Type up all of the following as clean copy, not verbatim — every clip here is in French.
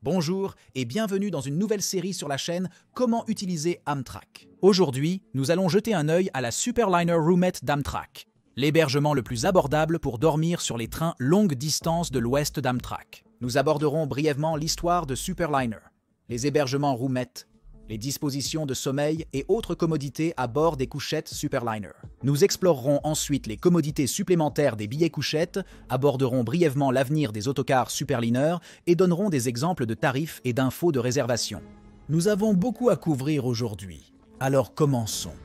Bonjour et bienvenue dans une nouvelle série sur la chaîne Comment utiliser Amtrak. Aujourd'hui, nous allons jeter un œil à la Superliner Roomette d'Amtrak, l'hébergement le plus abordable pour dormir sur les trains longue distance de l'ouest d'Amtrak. Nous aborderons brièvement l'histoire de Superliner, les hébergements Roomette, les dispositions de sommeil et autres commodités à bord des couchettes Superliner. Nous explorerons ensuite les commodités supplémentaires des billets couchettes, aborderons brièvement l'avenir des autocars Superliner et donnerons des exemples de tarifs et d'infos de réservation. Nous avons beaucoup à couvrir aujourd'hui, alors commençons.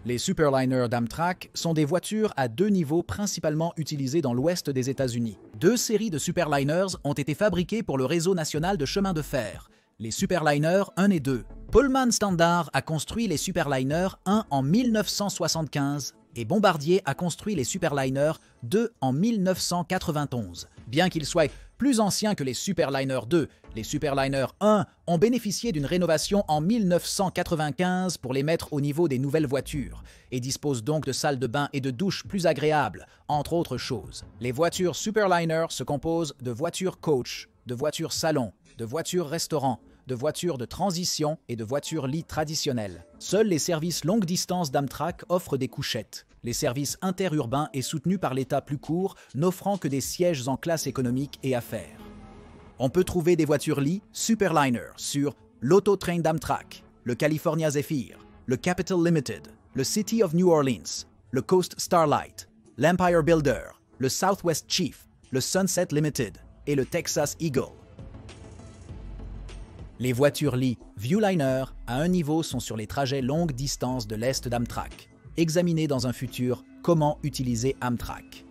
Les Superliner d'Amtrak sont des voitures à deux niveaux principalement utilisées dans l'ouest des États-Unis. Deux séries de Superliners ont été fabriquées pour le réseau national de chemin de fer, les Superliner 1 et 2. Pullman Standard a construit les Superliner 1 en 1975 et Bombardier a construit les Superliner 2 en 1991. Bien qu'ils soient plus anciens que les Superliner 2, les Superliner 1 ont bénéficié d'une rénovation en 1995 pour les mettre au niveau des nouvelles voitures et disposent donc de salles de bain et de douches plus agréables, entre autres choses. Les voitures Superliner se composent de voitures coach, de voitures salon, de voitures restaurants, de voitures de transition et de voitures lit traditionnelles. Seuls les services longue distance d'Amtrak offrent des couchettes. Les services interurbains est soutenu par l'État plus court, n'offrant que des sièges en classe économique et affaires. On peut trouver des voitures lit Superliner sur l'Auto-Train d'Amtrak, le California Zephyr, le Capital Limited, le City of New Orleans, le Coast Starlight, l'Empire Builder, le Southwest Chief, le Sunset Limited et le Texas Eagle. Les voitures lit Viewliner à un niveau sont sur les trajets longue distance de l'Est d'Amtrak. Examinez dans un futur comment utiliser Amtrak.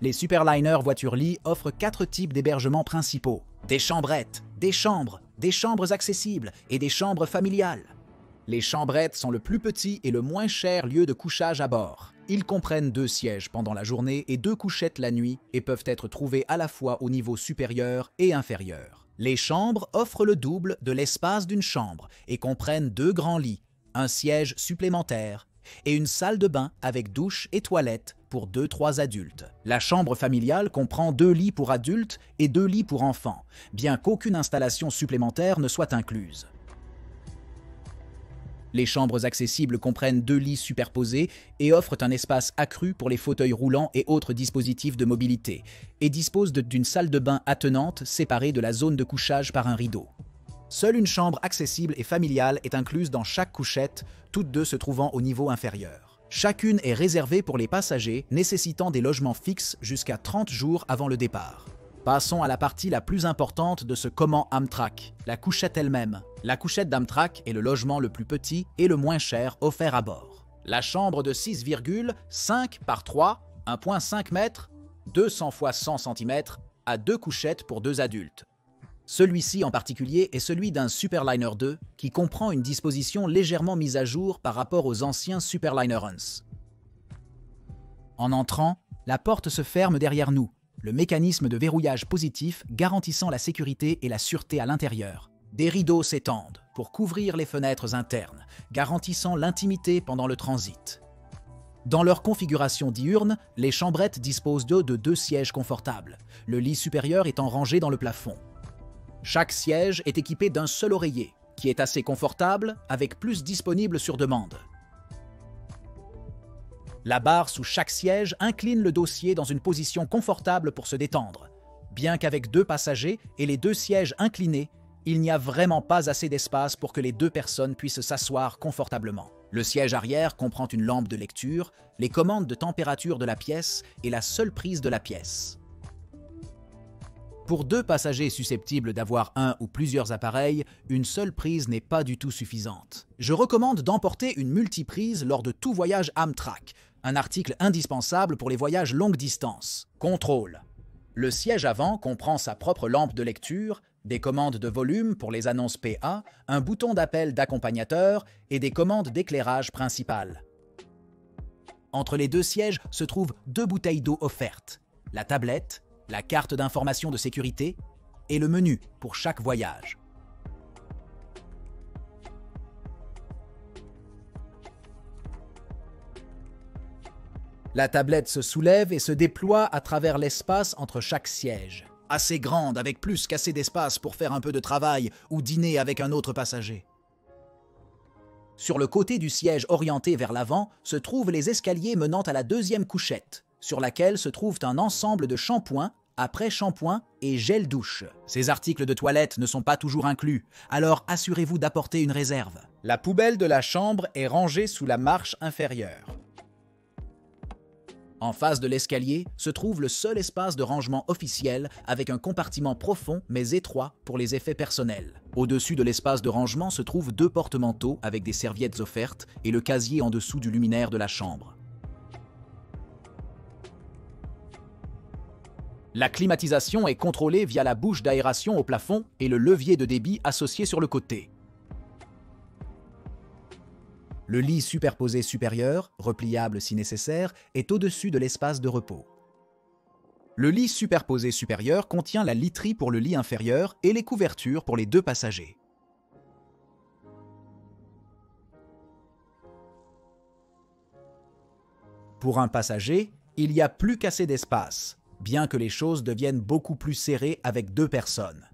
Les Superliner voitures lit offrent 4 types d'hébergements principaux. Des chambrettes, des chambres accessibles et des chambres familiales. Les chambrettes sont le plus petit et le moins cher lieu de couchage à bord. Ils comprennent 2 sièges pendant la journée et 2 couchettes la nuit et peuvent être trouvés à la fois au niveau supérieur et inférieur. Les chambres offrent le double de l'espace d'une chambre et comprennent 2 grands lits, un siège supplémentaire et une salle de bain avec douche et toilette pour 2-3 adultes. La chambre familiale comprend 2 lits pour adultes et 2 lits pour enfants, bien qu'aucune installation supplémentaire ne soit incluse. Les chambres accessibles comprennent 2 lits superposés et offrent un espace accru pour les fauteuils roulants et autres dispositifs de mobilité, et disposent d'une salle de bain attenante séparée de la zone de couchage par un rideau. Seule une chambre accessible et familiale est incluse dans chaque couchette, toutes 2 se trouvant au niveau inférieur. Chacune est réservée pour les passagers nécessitant des logements fixes jusqu'à 30 jours avant le départ. Passons à la partie la plus importante de ce comment Amtrak, la couchette elle-même. La couchette d'Amtrak est le logement le plus petit et le moins cher offert à bord. La chambre de 6,5 par 3, 1,5 m, 200 x 100 cm, a 2 couchettes pour 2 adultes. Celui-ci en particulier est celui d'un Superliner 2 qui comprend une disposition légèrement mise à jour par rapport aux anciens Superliner 1. En entrant, la porte se ferme derrière nous, le mécanisme de verrouillage positif garantissant la sécurité et la sûreté à l'intérieur. Des rideaux s'étendent pour couvrir les fenêtres internes, garantissant l'intimité pendant le transit. Dans leur configuration diurne, les chambrettes disposent de 2 sièges confortables, le lit supérieur étant rangé dans le plafond. Chaque siège est équipé d'un seul oreiller, qui est assez confortable, avec plus disponible sur demande. La barre sous chaque siège incline le dossier dans une position confortable pour se détendre. Bien qu'avec 2 passagers et les 2 sièges inclinés, il n'y a vraiment pas assez d'espace pour que les 2 personnes puissent s'asseoir confortablement. Le siège arrière comprend une lampe de lecture, les commandes de température de la pièce et la seule prise de la pièce. Pour 2 passagers susceptibles d'avoir un ou plusieurs appareils, une seule prise n'est pas du tout suffisante. Je recommande d'emporter une multiprise lors de tout voyage Amtrak, un article indispensable pour les voyages longue distance. Contrôle. Le siège avant comprend sa propre lampe de lecture, des commandes de volume pour les annonces PA, un bouton d'appel d'accompagnateur et des commandes d'éclairage principales. Entre les 2 sièges se trouvent 2 bouteilles d'eau offertes, la tablette, la carte d'information de sécurité et le menu pour chaque voyage. La tablette se soulève et se déploie à travers l'espace entre chaque siège. assez grande avec plus qu'assez d'espace pour faire un peu de travail ou dîner avec un autre passager. Sur le côté du siège orienté vers l'avant se trouvent les escaliers menant à la deuxième couchette, sur laquelle se trouve un ensemble de shampoings, après-shampoing et gel douche. Ces articles de toilette ne sont pas toujours inclus, alors assurez-vous d'apporter une réserve. La poubelle de la chambre est rangée sous la marche inférieure. En face de l'escalier se trouve le seul espace de rangement officiel avec un compartiment profond mais étroit pour les effets personnels. Au-dessus de l'espace de rangement se trouvent 2 porte-manteaux avec des serviettes offertes et le casier en dessous du luminaire de la chambre. La climatisation est contrôlée via la bouche d'aération au plafond et le levier de débit associé sur le côté. Le lit superposé supérieur, repliable si nécessaire, est au-dessus de l'espace de repos. Le lit superposé supérieur contient la literie pour le lit inférieur et les couvertures pour les 2 passagers. Pour un passager, il n'y a plus qu'assez d'espace, bien que les choses deviennent beaucoup plus serrées avec 2 personnes.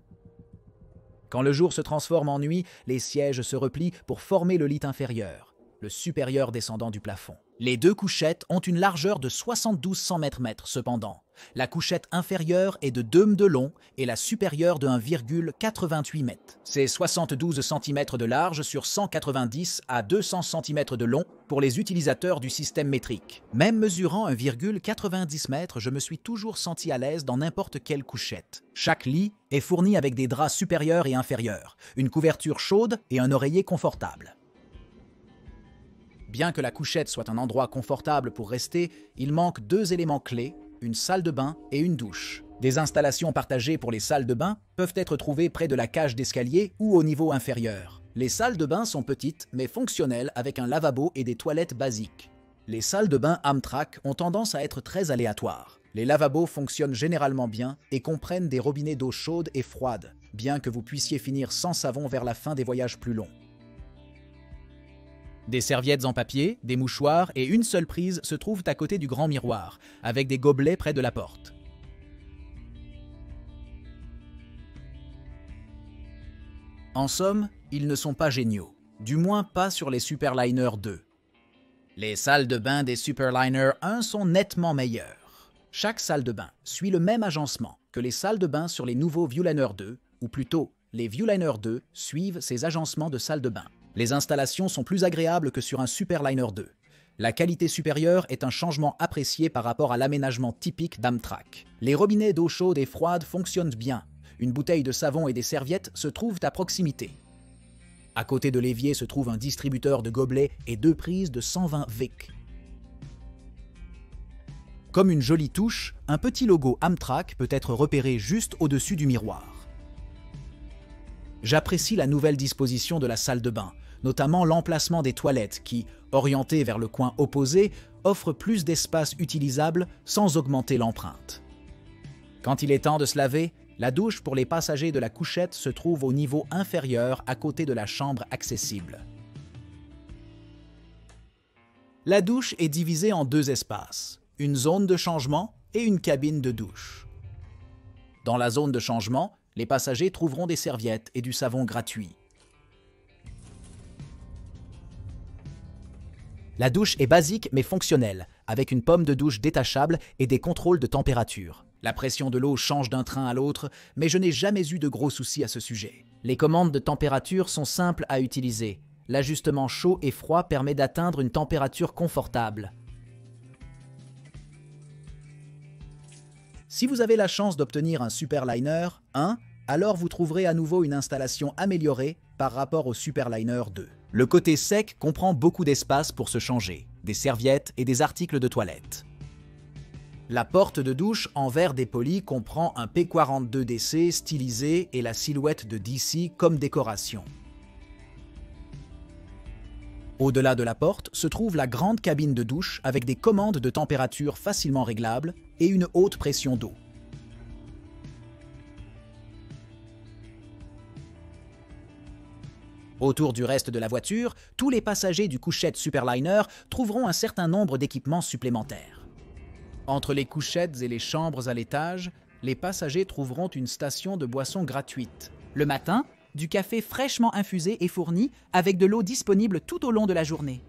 Quand le jour se transforme en nuit, les sièges se replient pour former le lit inférieur, le supérieur descendant du plafond. Les 2 couchettes ont une largeur de 72 cm cependant. La couchette inférieure est de 2 m de long et la supérieure de 1,88 m. C'est 72 cm de large sur 190 à 200 cm de long pour les utilisateurs du système métrique. Même mesurant 1,90 m, je me suis toujours senti à l'aise dans n'importe quelle couchette. Chaque lit est fourni avec des draps supérieurs et inférieurs, une couverture chaude et un oreiller confortable. Bien que la couchette soit un endroit confortable pour rester, il manque 2 éléments clés, une salle de bain et une douche. Des installations partagées pour les salles de bain peuvent être trouvées près de la cage d'escalier ou au niveau inférieur. Les salles de bain sont petites mais fonctionnelles avec un lavabo et des toilettes basiques. Les salles de bain Amtrak ont tendance à être très aléatoires. Les lavabos fonctionnent généralement bien et comprennent des robinets d'eau chaude et froide, bien que vous puissiez finir sans savon vers la fin des voyages plus longs. Des serviettes en papier, des mouchoirs et une seule prise se trouvent à côté du grand miroir, avec des gobelets près de la porte. En somme, ils ne sont pas géniaux, du moins pas sur les Superliner 2. Les salles de bain des Superliner 1 sont nettement meilleures. Chaque salle de bain suit le même agencement que les salles de bain sur les nouveaux Viewliner 2, ou plutôt, les Viewliner 2 suivent ces agencements de salles de bain. Les installations sont plus agréables que sur un Superliner 2. La qualité supérieure est un changement apprécié par rapport à l'aménagement typique d'Amtrak. Les robinets d'eau chaude et froide fonctionnent bien. Une bouteille de savon et des serviettes se trouvent à proximité. À côté de l'évier se trouve un distributeur de gobelets et 2 prises de 120 VIC. Comme une jolie touche, un petit logo Amtrak peut être repéré juste au-dessus du miroir. J'apprécie la nouvelle disposition de la salle de bain, notamment l'emplacement des toilettes qui, orientées vers le coin opposé, offrent plus d'espace utilisable sans augmenter l'empreinte. Quand il est temps de se laver, la douche pour les passagers de la couchette se trouve au niveau inférieur à côté de la chambre accessible. La douche est divisée en 2 espaces, une zone de changement et une cabine de douche. Dans la zone de changement, les passagers trouveront des serviettes et du savon gratuits. La douche est basique mais fonctionnelle, avec une pomme de douche détachable et des contrôles de température. La pression de l'eau change d'un train à l'autre, mais je n'ai jamais eu de gros soucis à ce sujet. Les commandes de température sont simples à utiliser. L'ajustement chaud et froid permet d'atteindre une température confortable. Si vous avez la chance d'obtenir un Superliner 1, alors vous trouverez à nouveau une installation améliorée par rapport au Superliner 2. Le côté sec comprend beaucoup d'espace pour se changer, des serviettes et des articles de toilette. La porte de douche en verre dépoli comprend un P42DC stylisé et la silhouette de DC comme décoration. Au-delà de la porte se trouve la grande cabine de douche avec des commandes de température facilement réglables et une haute pression d'eau. Autour du reste de la voiture, tous les passagers du couchette Superliner trouveront un certain nombre d'équipements supplémentaires. Entre les couchettes et les chambres à l'étage, les passagers trouveront une station de boissons gratuite. Le matin, du café fraîchement infusé est fourni avec de l'eau disponible tout au long de la journée.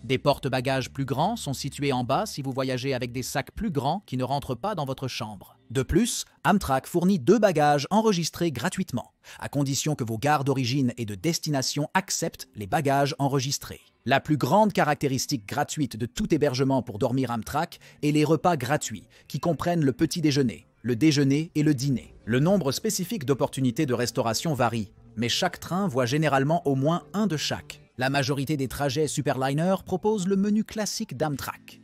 Des porte-bagages plus grands sont situés en bas si vous voyagez avec des sacs plus grands qui ne rentrent pas dans votre chambre. De plus, Amtrak fournit 2 bagages enregistrés gratuitement, à condition que vos gares d'origine et de destination acceptent les bagages enregistrés. La plus grande caractéristique gratuite de tout hébergement pour dormir Amtrak est les repas gratuits, qui comprennent le petit déjeuner, le déjeuner et le dîner. Le nombre spécifique d'opportunités de restauration varie, mais chaque train voit généralement au moins un de chaque. La majorité des trajets Superliner proposent le menu classique d'Amtrak.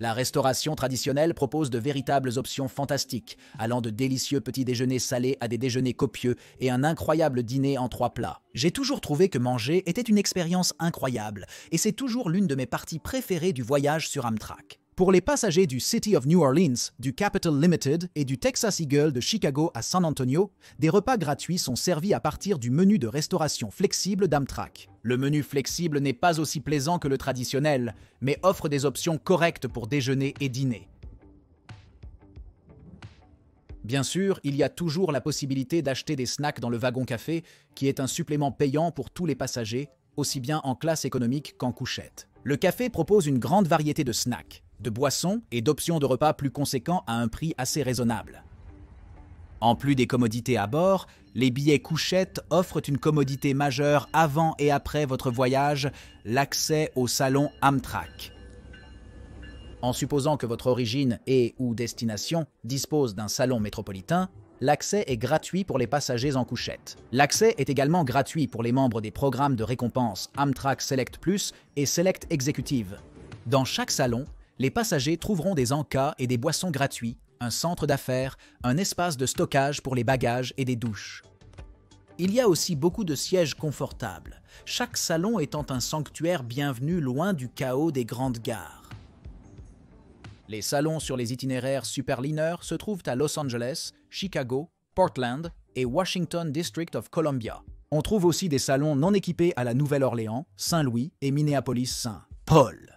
La restauration traditionnelle propose de véritables options fantastiques, allant de délicieux petits déjeuners salés à des déjeuners copieux et un incroyable dîner en 3 plats. J'ai toujours trouvé que manger était une expérience incroyable, et c'est toujours l'une de mes parties préférées du voyage sur Amtrak. Pour les passagers du City of New Orleans, du Capital Limited et du Texas Eagle de Chicago à San Antonio, des repas gratuits sont servis à partir du menu de restauration flexible d'Amtrak. Le menu flexible n'est pas aussi plaisant que le traditionnel, mais offre des options correctes pour déjeuner et dîner. Bien sûr, il y a toujours la possibilité d'acheter des snacks dans le wagon café, qui est un supplément payant pour tous les passagers, aussi bien en classe économique qu'en couchette. Le café propose une grande variété de snacks, de boissons et d'options de repas plus conséquents à un prix assez raisonnable. En plus des commodités à bord, les billets couchettes offrent une commodité majeure avant et après votre voyage, l'accès au salon Amtrak. En supposant que votre origine et ou destination dispose d'un salon métropolitain, l'accès est gratuit pour les passagers en couchette. L'accès est également gratuit pour les membres des programmes de récompense Amtrak Select Plus et Select Executive. Dans chaque salon, les passagers trouveront des encas et des boissons gratuits, un centre d'affaires, un espace de stockage pour les bagages et des douches. Il y a aussi beaucoup de sièges confortables, chaque salon étant un sanctuaire bienvenu loin du chaos des grandes gares. Les salons sur les itinéraires Superliner se trouvent à Los Angeles, Chicago, Portland et Washington District of Columbia. On trouve aussi des salons non équipés à la Nouvelle-Orléans, Saint-Louis et Minneapolis-Saint Paul.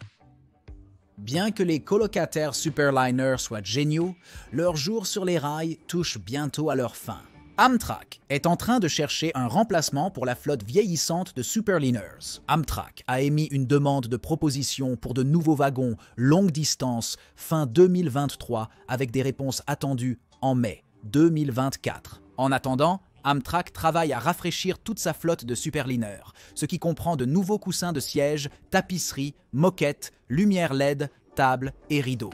Bien que les colocataires Superliner soient géniaux, leurs jours sur les rails touchent bientôt à leur fin. Amtrak est en train de chercher un remplacement pour la flotte vieillissante de Superliners. Amtrak a émis une demande de proposition pour de nouveaux wagons longue distance fin 2023 avec des réponses attendues en mai 2024. En attendant, Amtrak travaille à rafraîchir toute sa flotte de Superliner, ce qui comprend de nouveaux coussins de siège, tapisseries, moquettes, lumières LED, tables et rideaux.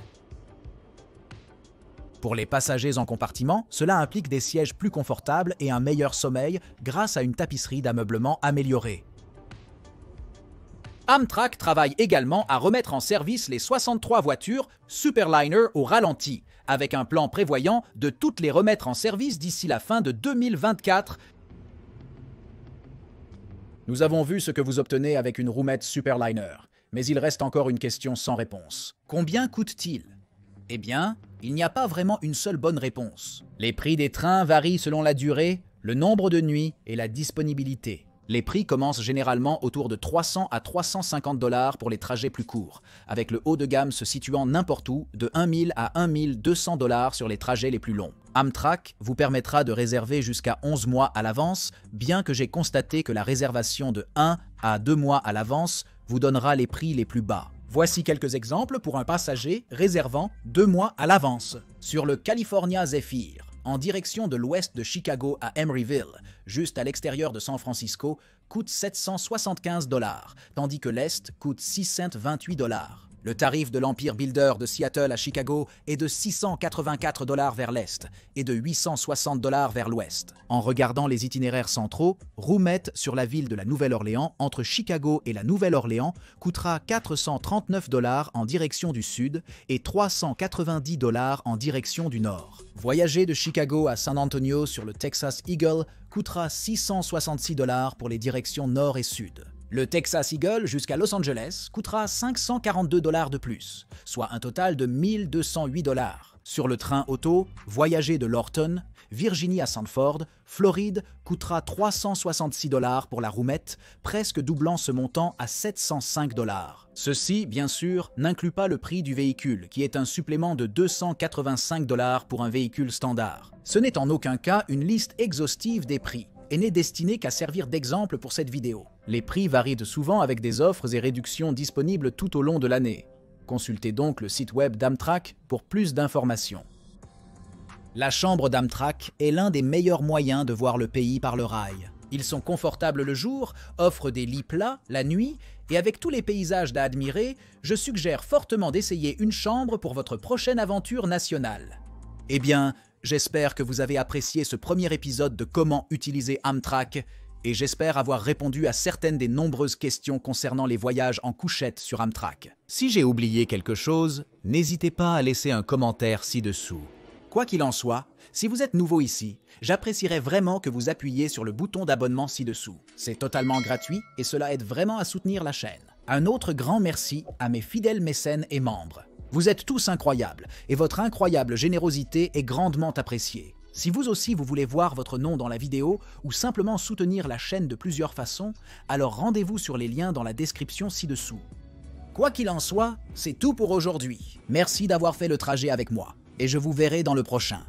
Pour les passagers en compartiment, cela implique des sièges plus confortables et un meilleur sommeil grâce à une tapisserie d'ameublement améliorée. Amtrak travaille également à remettre en service les 63 voitures Superliner au ralenti, avec un plan prévoyant de toutes les remettre en service d'ici la fin de 2024. Nous avons vu ce que vous obtenez avec une roumette Superliner, mais il reste encore une question sans réponse. Combien coûte-t-il? Eh bien, il n'y a pas vraiment une seule bonne réponse. Les prix des trains varient selon la durée, le nombre de nuits et la disponibilité. Les prix commencent généralement autour de 300 à 350 $ pour les trajets plus courts, avec le haut de gamme se situant n'importe où de 1000 à 1200 $ sur les trajets les plus longs. Amtrak vous permettra de réserver jusqu'à 11 mois à l'avance, bien que j'ai constaté que la réservation de 1 à 2 mois à l'avance vous donnera les prix les plus bas. Voici quelques exemples pour un passager réservant 2 mois à l'avance. Sur le California Zephyr, en direction de l'ouest de Chicago à Emeryville, juste à l'extérieur de San Francisco, coûte 775 $, tandis que l'Est coûte 628 $. Le tarif de l'Empire Builder de Seattle à Chicago est de 684 $ vers l'Est et de 860 $ vers l'Ouest. En regardant les itinéraires centraux, roumette sur la ville de la Nouvelle-Orléans entre Chicago et la Nouvelle-Orléans coûtera 439 $ en direction du sud et 390 $ en direction du nord. Voyager de Chicago à San Antonio sur le Texas Eagle coûtera 666 $ pour les directions nord et sud. Le Texas Eagle jusqu'à Los Angeles coûtera 542 $ de plus, soit un total de 1208 $. Sur le train auto, voyager de Lorton, Virginie à Sanford, Floride, coûtera 366$ pour la roumette, presque doublant ce montant à 705$. Ceci, bien sûr, n'inclut pas le prix du véhicule, qui est un supplément de 285$ pour un véhicule standard. Ce n'est en aucun cas une liste exhaustive des prix et n'est destiné qu'à servir d'exemple pour cette vidéo. Les prix varient souvent avec des offres et réductions disponibles tout au long de l'année. Consultez donc le site web d'Amtrak pour plus d'informations. La chambre d'Amtrak est l'un des meilleurs moyens de voir le pays par le rail. Ils sont confortables le jour, offrent des lits plats la nuit, et avec tous les paysages à admirer, je suggère fortement d'essayer une chambre pour votre prochaine aventure nationale. Eh bien, j'espère que vous avez apprécié ce premier épisode de Comment utiliser Amtrak, et j'espère avoir répondu à certaines des nombreuses questions concernant les voyages en couchette sur Amtrak. Si j'ai oublié quelque chose, n'hésitez pas à laisser un commentaire ci-dessous. Quoi qu'il en soit, si vous êtes nouveau ici, j'apprécierais vraiment que vous appuyiez sur le bouton d'abonnement ci-dessous. C'est totalement gratuit et cela aide vraiment à soutenir la chaîne. Un autre grand merci à mes fidèles mécènes et membres. Vous êtes tous incroyables et votre incroyable générosité est grandement appréciée. Si vous aussi vous voulez voir votre nom dans la vidéo ou simplement soutenir la chaîne de plusieurs façons, alors rendez-vous sur les liens dans la description ci-dessous. Quoi qu'il en soit, c'est tout pour aujourd'hui. Merci d'avoir fait le trajet avec moi et je vous verrai dans le prochain.